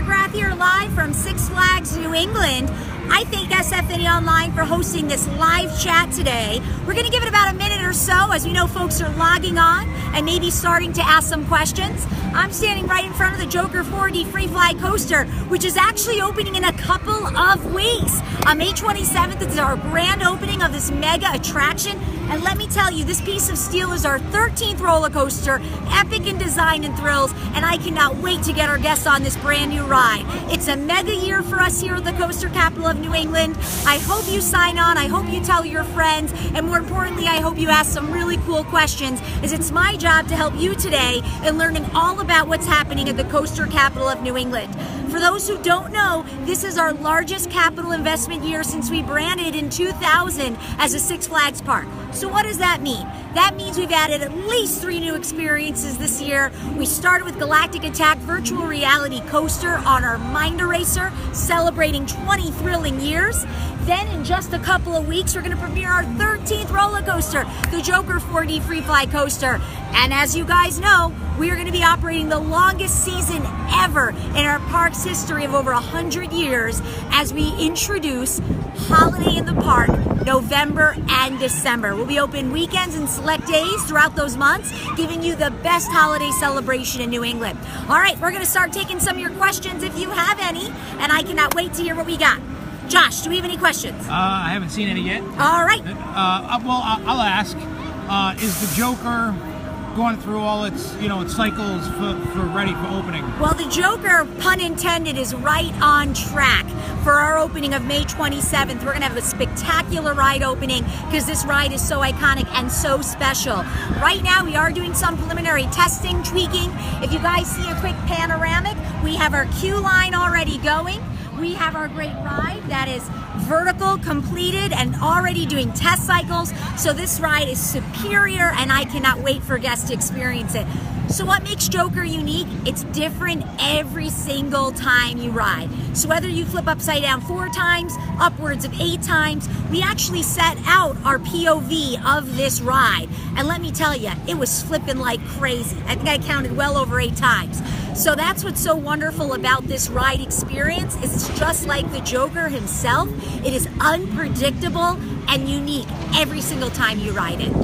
McGrath here live from Six Flags New England. I thank SFNE Online for hosting this live chat today. We're going to give it about a minute or so as we know folks are logging on and maybe starting to ask some questions. I'm standing right in front of the Joker 4D Free Fly Coaster, which is actually opening in a couple of weeks. On May 27th, it's our grand opening of this mega attraction. And let me tell you, this piece of steel is our 13th roller coaster, epic in design and thrills, and I cannot wait to get our guests on this brand new ride. It's a mega year for us here at the coaster capital of New England. I hope you sign on, I hope you tell your friends, and more importantly, I hope you ask some really cool questions, as it's my job to help you today in learning all about what's happening at the coaster capital of New England. For those who don't know, this is our largest capital investment year since we branded in 2000 as a Six Flags park. So what does that mean? That means we've added at least 3 new experiences this year. We started with Galactic Attack Virtual Reality Coaster on our Mind Eraser, celebrating 20 thrilling years. Then in just a couple of weeks, we're going to premiere our 13th roller coaster, the Joker 4D Free Fly Coaster. And as you guys know, we are going to be operating the longest season ever in our park's history of over 100 years as we introduce Holiday in the Park, November and December. We'll be open weekends and select days throughout those months, giving you the best holiday celebration in New England. All right, we're going to start taking some of your questions if you have any, and I cannot wait to hear what we got. Josh, do we have any questions? I haven't seen any yet. All right. Well, I'll ask. Is the Joker going through all its cycles for ready for opening? Well, the Joker, pun intended, is right on track for our opening of May 27th. We're going to have a spectacular ride opening because this ride is so iconic and so special. Right now, we are doing some preliminary testing, tweaking. If you guys see a quick panoramic, we have our queue line already going. We have our great ride that is vertical, completed, and already doing test cycles. So this ride is superior, and I cannot wait for guests to experience it. So what makes Joker unique? It's different every single time you ride. So whether you flip upside down 4 times, upwards of 8 times, we actually set out our POV of this ride. And let me tell you, it was flipping like crazy. I think I counted well over 8 times. So that's what's so wonderful about this ride experience. It's just like the Joker himself. It is unpredictable and unique every single time you ride it.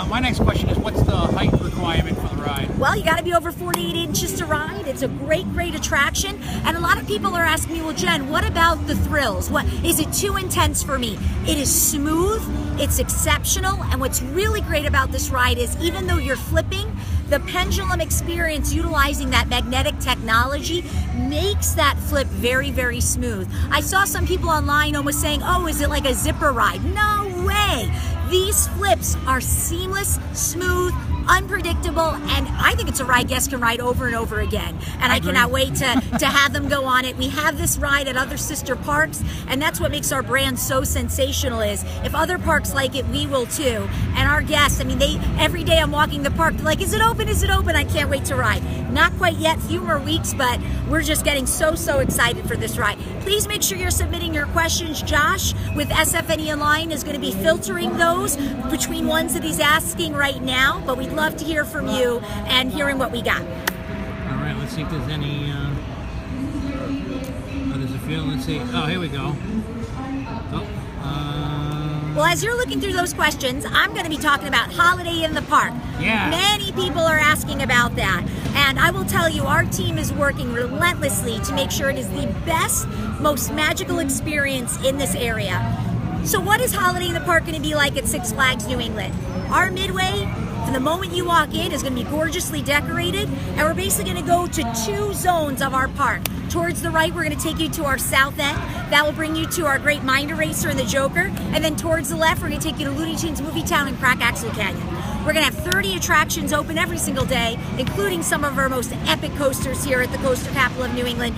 My next question is, what's the height requirement for the ride? Well, you got to be over 48 inches to ride. It's a great attraction. And a lot of people are asking me, well, Jen, what about the thrills? What is it too intense for me? It is smooth, it's exceptional, and what's really great about this ride is even though you're flipping, the pendulum experience utilizing that magnetic technology makes that flip very, very smooth. I saw some people online almost saying, oh, is it like a zipper ride? No way. These flips are seamless, smooth, unpredictable, and I think it's a ride guests can ride over and over again. And I cannot wait to have them go on it. We have this ride at other sister parks, and that's what makes our brand so sensational is if other parks like it, we will too. And our guests, I mean, every day I'm walking the park, they're like, is it open? Is it open? I can't wait to ride. Not quite yet, few more weeks, but we're just getting so excited for this ride. Please make sure you're submitting your questions. Josh with SFNE Online is going to be filtering those between ones that he's asking right now, but we'd love to hear from you and hearing what we got. All right, let's see if there's any, there's a few, let's see. Oh, here we go. Well, as you're looking through those questions, I'm going to be talking about Holiday in the Park. Yeah. Many people are asking about that. And I will tell you, our team is working relentlessly to make sure it is the best, most magical experience in this area. So what is Holiday in the Park going to be like at Six Flags New England? Our midway, from the moment you walk in, is going to be gorgeously decorated, and we're basically going to go to 2 zones of our park. Towards the right, we're going to take you to our south end. That will bring you to our great Mind Eraser and the Joker. And then towards the left, we're going to take you to Looney Tunes Movie Town and Crack Axle Canyon. We're going to have 30 attractions open every single day, including some of our most epic coasters here at the coaster capital of New England.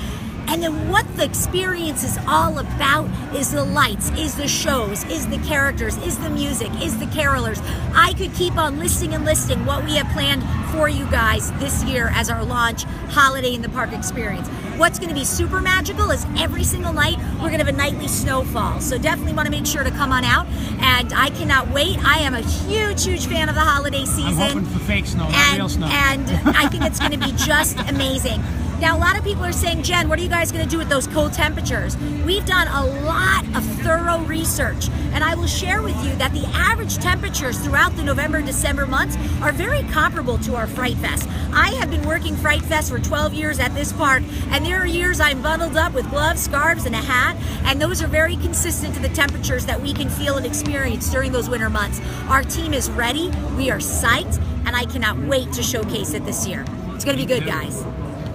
And then what the experience is all about is the lights, is the shows, is the characters, is the music, is the carolers. I could keep on listing and listing what we have planned for you guys this year as our launch Holiday in the Park experience. What's going to be super magical is every single night we're going to have a nightly snowfall. So definitely want to make sure to come on out. And I cannot wait. I am a huge fan of the holiday season. I'm hoping for fake snow, not real snow. And I think it's going to be just amazing. Now, a lot of people are saying, Jen, what are you guys going to do with those cold temperatures? We've done a lot of thorough research, and I will share with you that the average temperatures throughout the November-December months are very comparable to our Fright Fest. I have been working Fright Fest for 12 years at this park, and there are years I'm bundled up with gloves, scarves, and a hat, and those are very consistent to the temperatures that we can feel and experience during those winter months. Our team is ready, we are psyched, and I cannot wait to showcase it this year. It's going to be good, guys.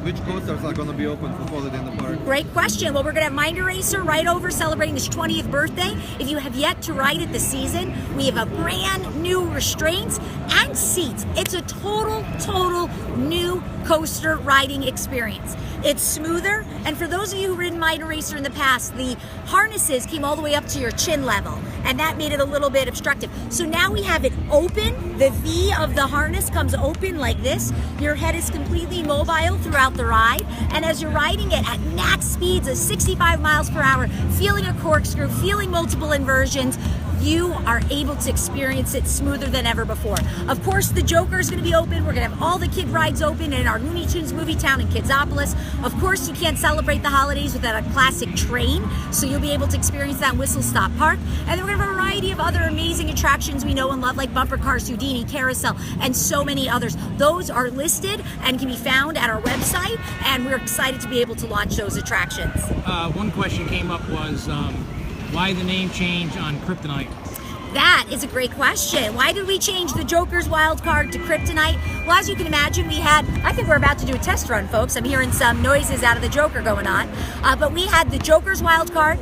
Which coasters are going to be open for holiday in the park? Great question. Well, we're going to have Minder Racer right over celebrating his 20th birthday. If you have yet to ride it this season, we have a brand new restraints and seats. It's a total new coaster riding experience. It's smoother, and for those of you who've ridden Minder Racer in the past, the harnesses came all the way up to your chin level, and that made it a little bit obstructive. So now we have it open. The V of the harness comes open like this. Your head is completely mobile throughout the ride, and as you're riding it at max speeds of 65 miles per hour, feeling a corkscrew, feeling multiple inversions, you are able to experience it smoother than ever before. Of course, the Joker is going to be open. We're going to have all the kid rides open in our Looney Tunes movie town in Kidsopolis. Of course, you can't celebrate the holidays without a classic train, so you'll be able to experience that in Whistle Stop Park. And then we're going to have a variety of other amazing attractions we know and love, like Bumper Cars, Houdini, Carousel, and so many others. Those are listed and can be found at our website, and we're excited to be able to launch those attractions. One question came up was, why the name change on Kryptonite? That is a great question. Why did we change the Joker's wild card to Kryptonite? Well, as you can imagine, I think we're about to do a test run, folks. I'm hearing some noises out of the Joker going on. But we had the Joker's wild card,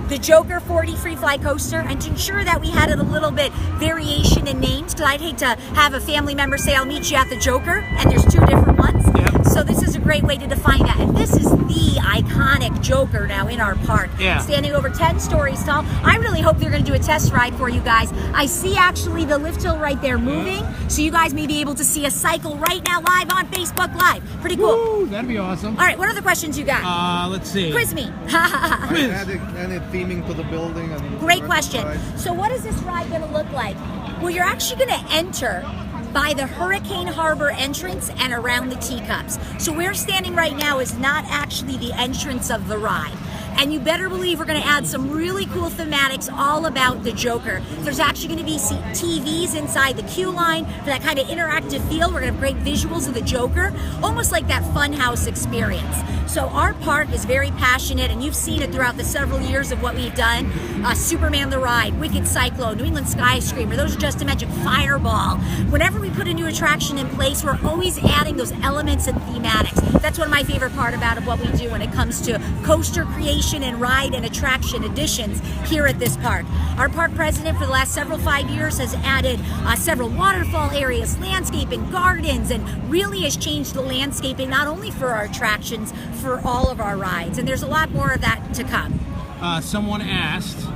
the Joker 4D free fly coaster, and to ensure that we had it a little bit variation in names, because I'd hate to have a family member say, I'll meet you at the Joker, and there's two different ones. Yep. So this is a great way to define that. And this is the iconic Joker now in our park. Yeah. Standing over 10 stories tall. I really hope they're going to do a test ride for you guys. I see actually the lift hill right there moving, so you guys may be able to see a cycle right now live on Facebook Live. Pretty cool. Woo, that'd be awesome. All right, what other questions you got? Let's see. Quiz me. Any theming to the building? Great question. So what is this ride going to look like? Well, you're actually going to enter by the Hurricane Harbor entrance and around the teacups. So where we're standing right now is not actually the entrance of the ride. And you better believe we're going to add some really cool thematics all about the Joker. There's actually going to be TVs inside the queue line for that kind of interactive feel. We're going to have great visuals of the Joker, almost like that funhouse experience. So our park is very passionate, and you've seen it throughout the several years of what we've done. Superman the Ride, Wicked Cyclone, New England Sky Screamer, those are just to mention Fireball. Whenever we put a new attraction in place, we're always adding those elements and thematics. That's one of my favorite part about what we do when it comes to coaster creation and ride and attraction additions here at this park. Our park president for the last 5 years has added several waterfall areas, landscaping, gardens, and really has changed the landscaping not only for our attractions, for all of our rides. And there's a lot more of that to come. Someone asked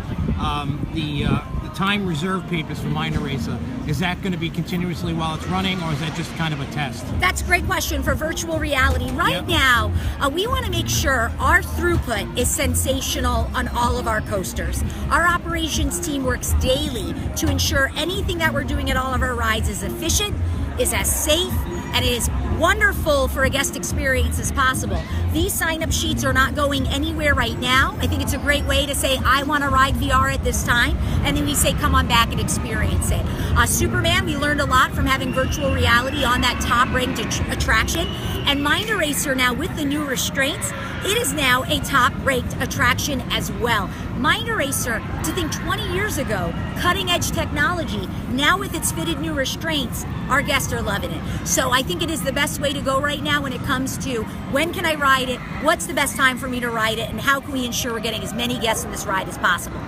the time reserve papers for Minder Racer. Is that going to be continuously while it's running, or is that just kind of a test? That's a great question for virtual reality. Right now, we want to make sure our throughput is sensational on all of our coasters. Our operations team works daily to ensure anything that we're doing at all of our rides is efficient, is as safe, and it is wonderful for a guest experience as possible. These sign-up sheets are not going anywhere right now. I think it's a great way to say, I want to ride VR at this time, and then we say, come on back and experience it. Superman, we learned a lot from having virtual reality on that top-ranked attraction, and Minder Racer now, with the new restraints, it is now a top-ranked attraction as well. Minder Racer, to think 20 years ago, cutting-edge technology, now with its fitted new restraints, our guests are loving it. So I think it is the best way to go right now when it comes to when can I ride it, what's the best time for me to ride it, and how can we ensure we're getting as many guests on this ride as possible.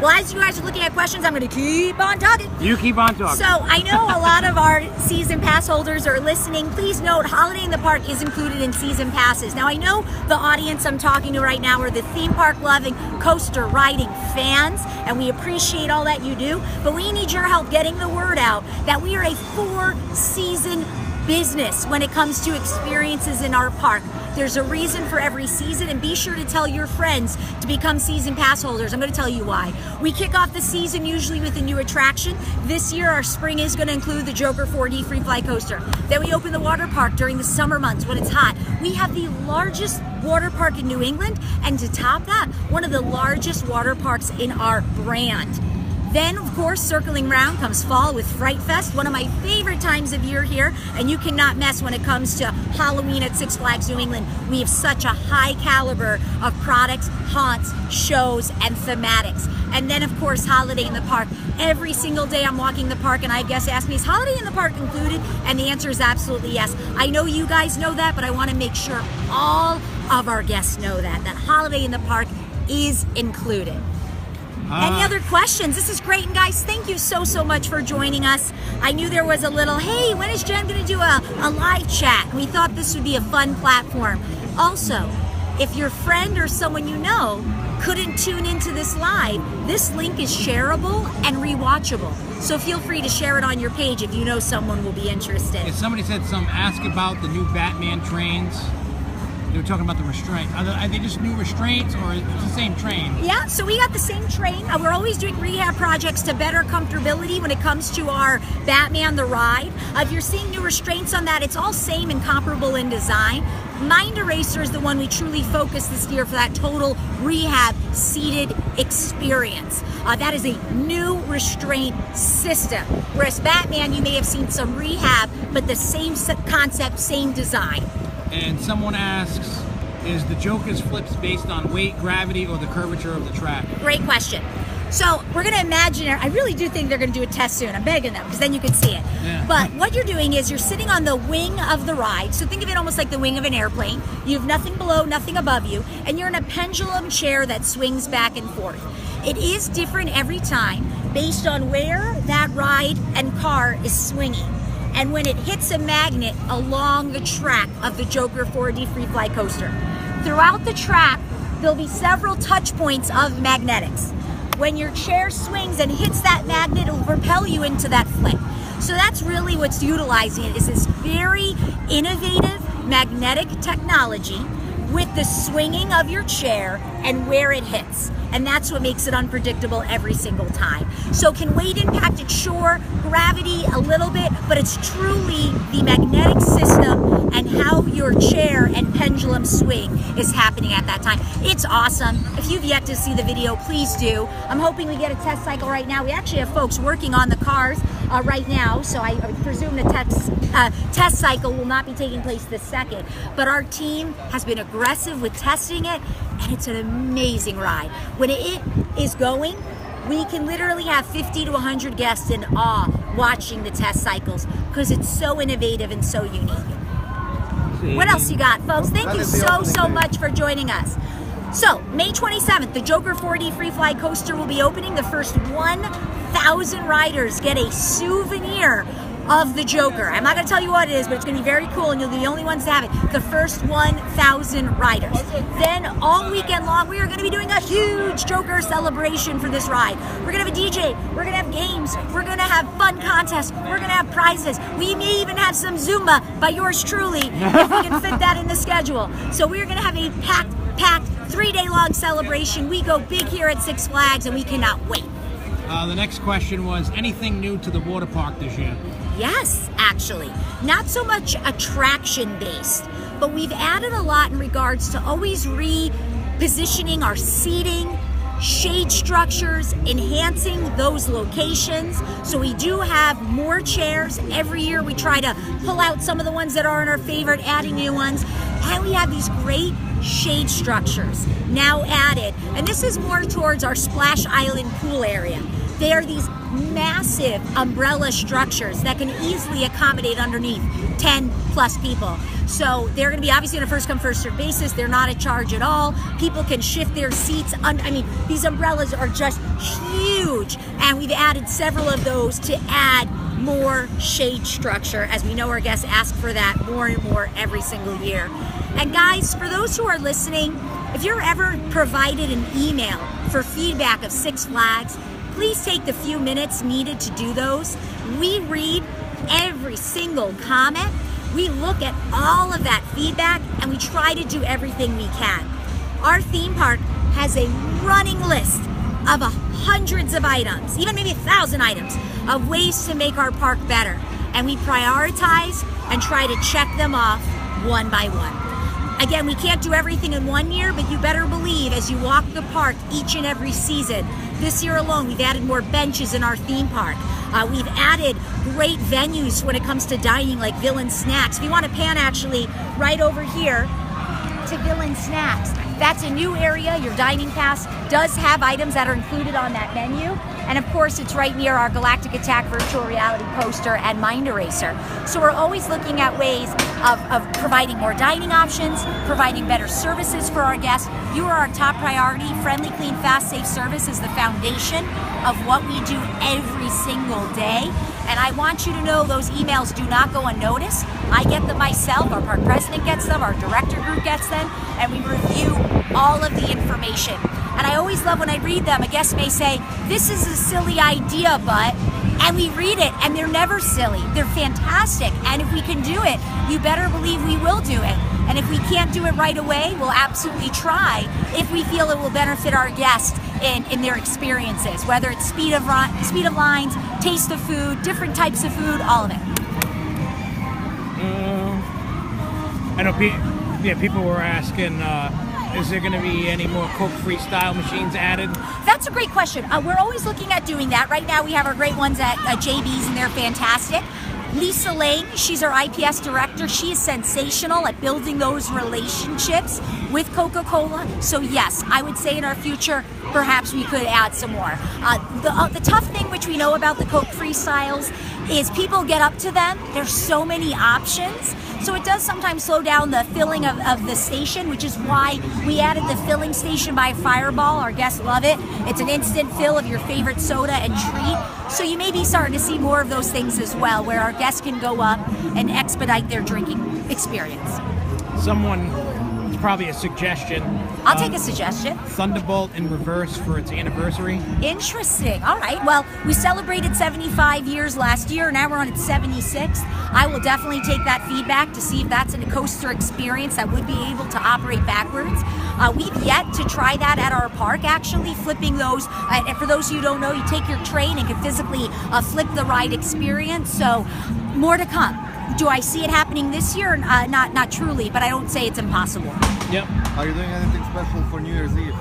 Well, as you guys are looking at questions, I'm going to keep on talking. You keep on talking. So I know a lot of our season pass holders are listening. Please note, Holiday in the Park is included in season passes. Now, I know the audience I'm talking to right now are the theme park loving, coaster riding fans, and we appreciate all that you do, but we need your help getting the word out that we are a 4-season business when it comes to experiences in our park. There's a reason for every season, and be sure to tell your friends to become season pass holders. I'm going to tell you why. We kick off the season usually with a new attraction. This year, our spring is going to include the Joker 4D Free Fly Coaster. Then we open the water park during the summer months when it's hot. We have the largest water park in New England, and to top that, one of the largest water parks in our brand. Then, of course, circling round comes fall with Fright Fest, one of my favorite times of year here, and you cannot mess when it comes to Halloween at Six Flags New England. We have such a high caliber of products, haunts, shows, and thematics. And then, of course, Holiday in the Park. Every single day I'm walking the park and I guess ask me, is Holiday in the Park included? And the answer is absolutely yes. I know you guys know that, but I want to make sure all of our guests know that Holiday in the Park is included. Any other questions? This is great, and guys, thank you so much for joining us. I knew there was a little, hey, when is Jen going to do a live chat? We thought this would be a fun platform. Also, if your friend or someone you know couldn't tune into this live, this link is shareable and rewatchable. So feel free to share it on your page if you know someone will be interested. Yeah, somebody said ask about the new Batman trains. They were talking about the restraints. Are they just new restraints, or it's the same train? Yeah, so we got the same train. We're always doing rehab projects to better comfortability when it comes to our Batman the Ride. If you're seeing new restraints on that, it's all same and comparable in design. Mind Eraser is the one we truly focused this year for that total rehab seated experience. That is a new restraint system. Whereas Batman, you may have seen some rehab, but the same concept, same design. And someone asks, is the Joker's flips based on weight, gravity, or the curvature of the track? Great question. So we're going to imagine, I really do think they're going to do a test soon. I'm begging them, because then you can see it. Yeah. But what you're doing is you're sitting on the wing of the ride. So think of it almost like the wing of an airplane. You have nothing below, nothing above you, and you're in a pendulum chair that swings back and forth. It is different every time based on where that ride and car is swinging. And when it hits a magnet along the track of the Joker 4D Free Fly Coaster. Throughout the track, there'll be several touch points of magnetics. When your chair swings and hits that magnet, it'll propel you into that flip. So that's really what's utilizing it, is this very innovative magnetic technology with the swinging of your chair and where it hits. And that's what makes it unpredictable every single time. So can weight impact it? Sure. Gravity a little bit, but it's truly the magnetic system and how your chair and pendulum swing is happening at that time. It's awesome. If you've yet to see the video, please do. I'm hoping we get a test cycle right now. We actually have folks working on the cars right now, so I presume the test cycle will not be taking place this second. But our team has been aggressive with testing it, and it's an amazing ride. When it is going, we can literally have 50 to 100 guests in awe watching the test cycles because it's so innovative and so unique. What else you got, folks? Thank you so much for joining us. So, May 27th, the Joker 4D Free Fly Coaster will be opening. The first 1,000 riders get a souvenir of the Joker. I'm not going to tell you what it is, but it's going to be very cool, and you'll be the only ones to have it. The first 1,000 riders. Then, all weekend long, we are going to be doing a huge Joker celebration for this ride. We're going to have a DJ. We're going to have games. We're going to have fun contests. We're going to have prizes. We may even have some Zumba by yours truly, if we can fit that in the schedule. So we're going to have a packed 3-day-long celebration. We go big here at Six Flags, and we cannot wait. The next question was, anything new to the water park this year? Yes, actually. Not so much attraction-based, but we've added a lot in regards to always repositioning our seating, shade structures, enhancing those locations. So we do have more chairs. Every year we try to pull out some of the ones that aren't our favorite, adding new ones. And we have these great shade structures now added. And this is more towards our Splash Island pool area. They are these massive umbrella structures that can easily accommodate underneath 10 plus people. So they're going to be obviously on a first come first served basis. They're not a charge at all. People can shift their seats. I mean, these umbrellas are just huge, and we've added several of those to add more shade structure, as we know our guests ask for that more and more every single year. And guys, for those who are listening, if you're ever provided an email for feedback of Six Flags, please take the few minutes needed to do those. We read every single comment, We look at all of that feedback and we try to do everything we can. Our theme park has a running list of hundreds of items, even maybe 1,000 items, of ways to make our park better. And we prioritize and try to check them off one by one. Again, we can't do everything in 1 year, but you better believe as you walk the park each and every season, this year alone, we've added more benches in our theme park. We've added great venues when it comes to dining, like Villain Snacks. If you want to pan actually right over here to Villain Snacks, that's a new area. Your dining pass does have items that are included on that menu. And of course, it's right near our Galactic Attack virtual reality poster and Mind Eraser. So we're always looking at ways of providing more dining options, providing better services for our guests. You are our top priority. Friendly, clean, fast, safe service is the foundation of what we do every single day. And I want you to know those emails do not go unnoticed. I get them myself, our park president gets them, our director group gets them, and we review all of the information. And I always love when I read them, a guest may say, this is a silly idea, but, and we read it and they're never silly. They're fantastic. And if we can do it, you better believe we will do it. And if we can't do it right away, we'll absolutely try if we feel it will benefit our guests in their experiences, whether it's speed of lines, taste of food, different types of food, all of it. I know people were asking, is there going to be any more Coke Freestyle machines added? That's a great question. We're always looking at doing that. Right now we have our great ones at JB's and they're fantastic. Lisa Lang, she's our IPS director. She is sensational at building those relationships with Coca-Cola. So yes, I would say in our future, perhaps we could add some more. The tough thing which we know about the Coke Freestyles is people get up to them. There's so many options. So it does sometimes slow down the filling of the station, which is why we added the filling station by Fireball. Our guests love it. It's an instant fill of your favorite soda and treat. So you may be starting to see more of those things as well, where our guests can go up and expedite their drinking experience. It's probably a suggestion. I'll take a suggestion. Thunderbolt in reverse for its anniversary. Interesting. All right. Well, we celebrated 75 years last year. Now we're on its 76th. I will definitely take that feedback to see if that's a coaster experience that would be able to operate backwards. We've yet to try that at our park, actually, flipping those. And for those of you who don't know, you take your train and can physically flip the ride experience. So more to come. Do I see it happening this year? Not truly, but I don't say it's impossible. Yep. Are you doing anything special for New Year's Eve?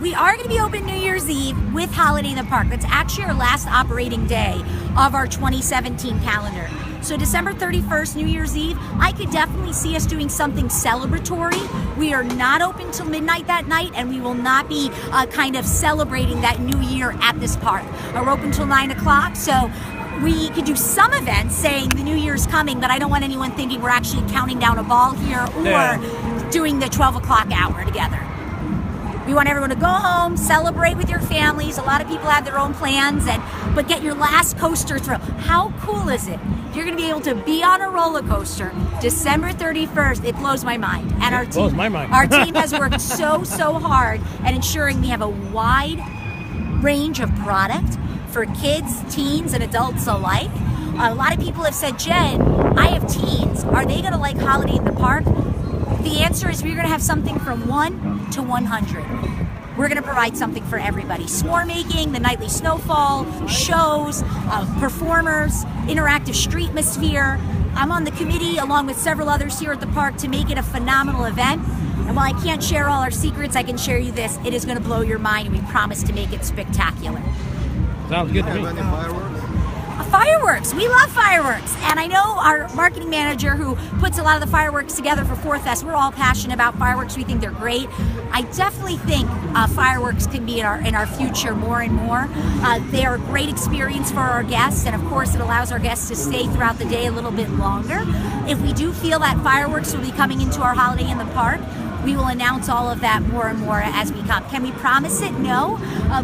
We are going to be open New Year's Eve with Holiday in the Park. That's actually our last operating day of our 2017 calendar. So December 31st, New Year's Eve, I could definitely see us doing something celebratory. We are not open till midnight that night, and we will not be kind of celebrating that new year at this park. We're open till 9 o'clock, so we could do some events saying the new year's coming, but I don't want anyone thinking we're actually counting down a ball here or doing the 12 o'clock hour together. We want everyone to go home, celebrate with your families. A lot of people have their own plans, but get your last coaster thrill. How cool is it? You're going to be able to be on a roller coaster December 31st. It blows my mind. And our blows my mind. Our team has worked so hard at ensuring we have a wide range of product for kids, teens, and adults alike. A lot of people have said, Jen, I have teens. Are they going to like Holiday in the Park? The answer is we're going to have something from 1 to 100. We're going to provide something for everybody. S'more making, the nightly snowfall, shows, performers, interactive streetmosphere. I'm on the committee along with several others here at the park to make it a phenomenal event. And while I can't share all our secrets, I can share you this. It is going to blow your mind, and we promise to make it spectacular. Sounds good to me. Any fireworks? Fireworks. We love fireworks. And I know our marketing manager who puts a lot of the fireworks together for Fourth Fest, we're all passionate about fireworks. We think they're great. I definitely think fireworks can be in our future more and more. They are a great experience for our guests, and of course it allows our guests to stay throughout the day a little bit longer. If we do feel that fireworks will be coming into our Holiday in the Park, we will announce all of that more and more as we come. Can we promise it? No.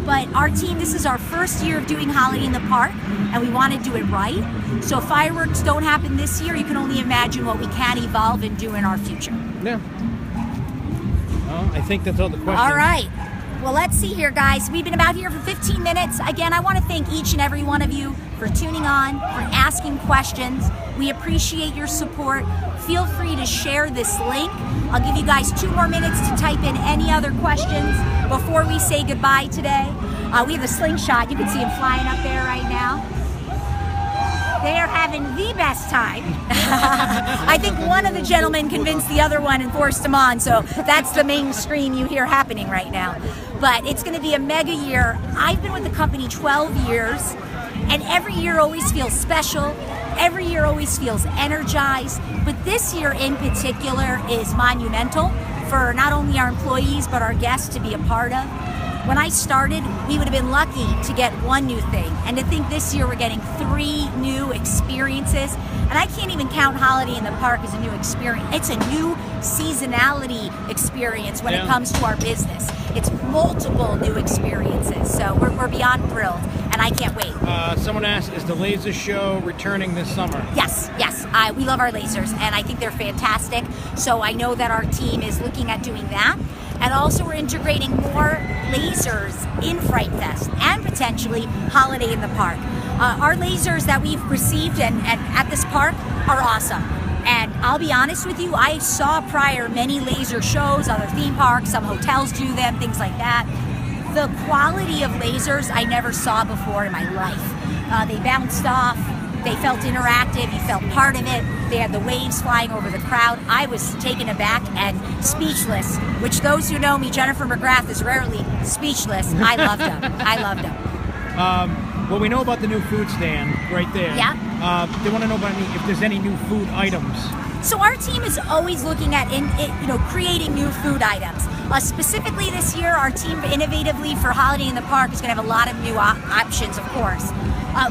But our team, this is our first year of doing Holiday in the Park, and we want to do it right. So if fireworks don't happen this year, you can only imagine what we can evolve and do in our future. Yeah. Well, I think that's all the questions. All right. Well, let's see here, guys. We've been about here for 15 minutes. Again, I want to thank each and every one of you for tuning on, for asking questions. We appreciate your support. Feel free to share this link. I'll give you guys 2 more minutes to type in any other questions before we say goodbye today. We have a slingshot. You can see him flying up there right now. They are having the best time. I think one of the gentlemen convinced the other one and forced him on, so that's the main scream you hear happening right now. But it's going to be a mega year. I've been with the company 12 years, and every year always feels special. Every year always feels energized. But this year in particular is monumental for not only our employees, but our guests to be a part of. When I started, we would have been lucky to get 1 new thing. And to think this year we're getting 3 new experiences. And I can't even count Holiday in the Park as a new experience. It's a new seasonality experience when it comes to our business. It's multiple new experiences. So we're beyond thrilled, and I can't wait. Someone asked, is the laser show returning this summer? Yes. We love our lasers, and I think they're fantastic. So I know that our team is looking at doing that. And also we're integrating more lasers in Fright Fest and potentially Holiday in the Park. Our lasers that we've received and at this park are awesome. And I'll be honest with you, I saw prior many laser shows, other theme parks, some hotels do them, things like that. The quality of lasers I never saw before in my life. They bounced off. They felt interactive, you felt part of it. They had the waves flying over the crowd. I was taken aback and speechless, which those who know me, Jennifer McGrath, is rarely speechless. I loved them. Well, we know about the new food stand right there. Yeah. They want to know about if there's any new food items. So our team is always looking at creating new food items. Specifically this year, our team innovatively for Holiday in the Park is going to have a lot of new options, of course.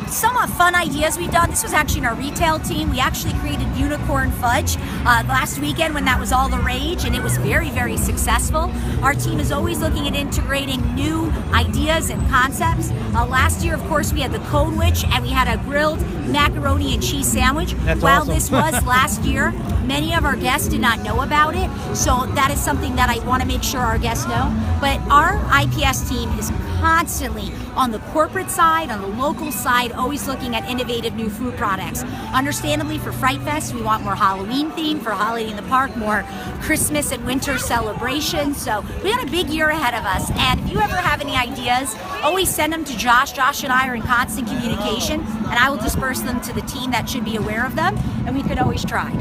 Some fun ideas we've done. This was actually in our retail team. We actually created unicorn fudge last weekend when that was all the rage, and it was very, very successful. Our team is always looking at integrating new ideas and concepts. Last year, of course, we had the Cone Witch, and we had a grilled macaroni and cheese sandwich. That's While awesome. this was last year, many of our guests did not know about it, so that is something that I want to make sure our guests know. But our IPS team is constantly on the corporate side, on the local side, always looking at innovative new food products. Understandably, for Fright Fest, we want more Halloween theme. For Holiday in the Park, more Christmas and winter celebrations. So we got a big year ahead of us. And if you ever have any ideas, always send them to Josh. Josh and I are in constant communication, and I will disperse them to the team that should be aware of them, and we could always try.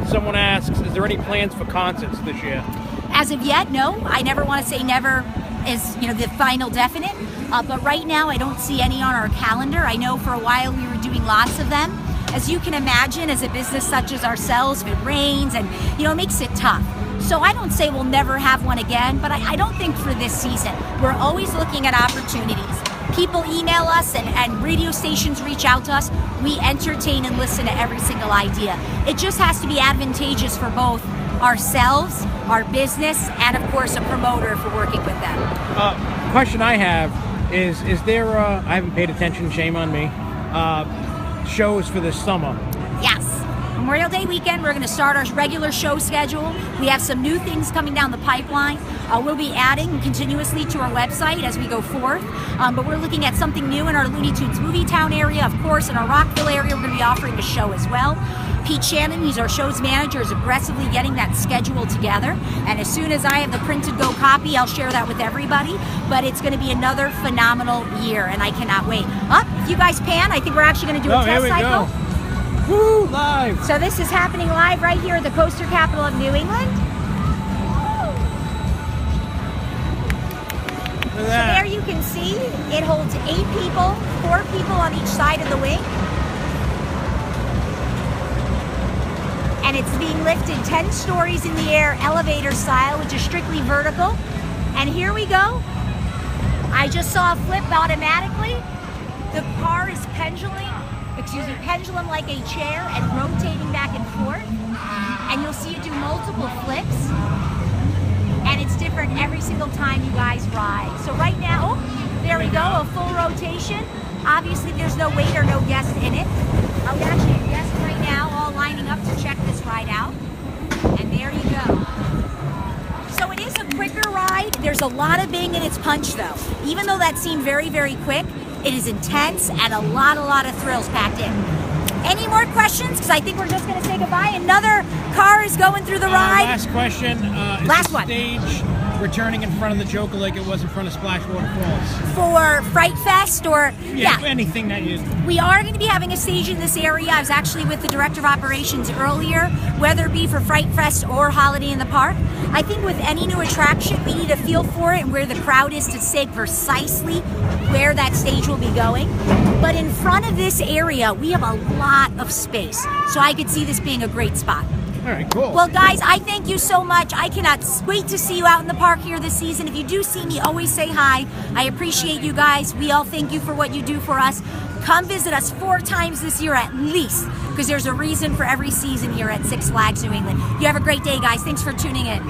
Someone asks, is there any plans for concerts this year? As of yet, no. I never want to say never is the final definite, but right now I don't see any on our calendar. I know for a while we were doing lots of them. As you can imagine, as a business such as ourselves, if it rains and it makes it tough. So I don't say we'll never have one again, but I don't think for this season. We're always looking at opportunities. People email us and radio stations reach out to us. We entertain and listen to every single idea. It just has to be advantageous for both ourselves, our business, and of course a promoter for working with them. Question I have is there, I haven't paid attention, shame on me, shows for this summer? Yes. Memorial Day weekend, we're going to start our regular show schedule. We have some new things coming down the pipeline. We'll be adding continuously to our website as we go forth. But we're looking at something new in our Looney Tunes Movie Town area. Of course, in our Rockville area, we're going to be offering a show as well. Pete Shannon, he's our show's manager, is aggressively getting that schedule together. And as soon as I have the printed go copy, I'll share that with everybody. But it's going to be another phenomenal year, and I cannot wait. If you guys pan, I think we're actually going to do a test cycle. Go. Woo, live! So this is happening live right here at the coaster capital of New England. Look at So that. there you can see, it holds 8 people, 4 people on each side of the wing. And it's being lifted 10 stories in the air, elevator style, which is strictly vertical. And here we go. I just saw a flip automatically. The car is pendulum like a chair and rotating back and forth. And you'll see it do multiple flips. And it's different every single time you guys ride. So right now, there we go, a full rotation. Obviously there's no wait or no guest in it. We actually have guests right now all lining up to check this ride out. And there you go. So it is a quicker ride. There's There's a lot of bang in its punch though. Even though that seemed very, very quick, it is intense and a lot of thrills packed in. Any more questions? Because I think we're just going to say goodbye. Another car is going through the ride. Last question. Is Last the one. stage returning in front of the Joker like it was in front of Splashwater Falls? For Fright Fest or... Yeah, anything that you... We are going to be having a stage in this area. I was actually with the Director of Operations earlier, whether it be for Fright Fest or Holiday in the Park. I think with any new attraction, we need a feel for it and where the crowd is to say precisely where that stage will be going. But in front of this area, we have a lot of space. So I could see this being a great spot. All right, cool. Well, guys, I thank you so much. I cannot wait to see you out in the park here this season. If you do see me, always say hi. I appreciate you guys. We all thank you for what you do for us. Come visit us 4 times this year at least, because there's a reason for every season here at Six Flags New England. You have a great day, guys. Thanks for tuning in.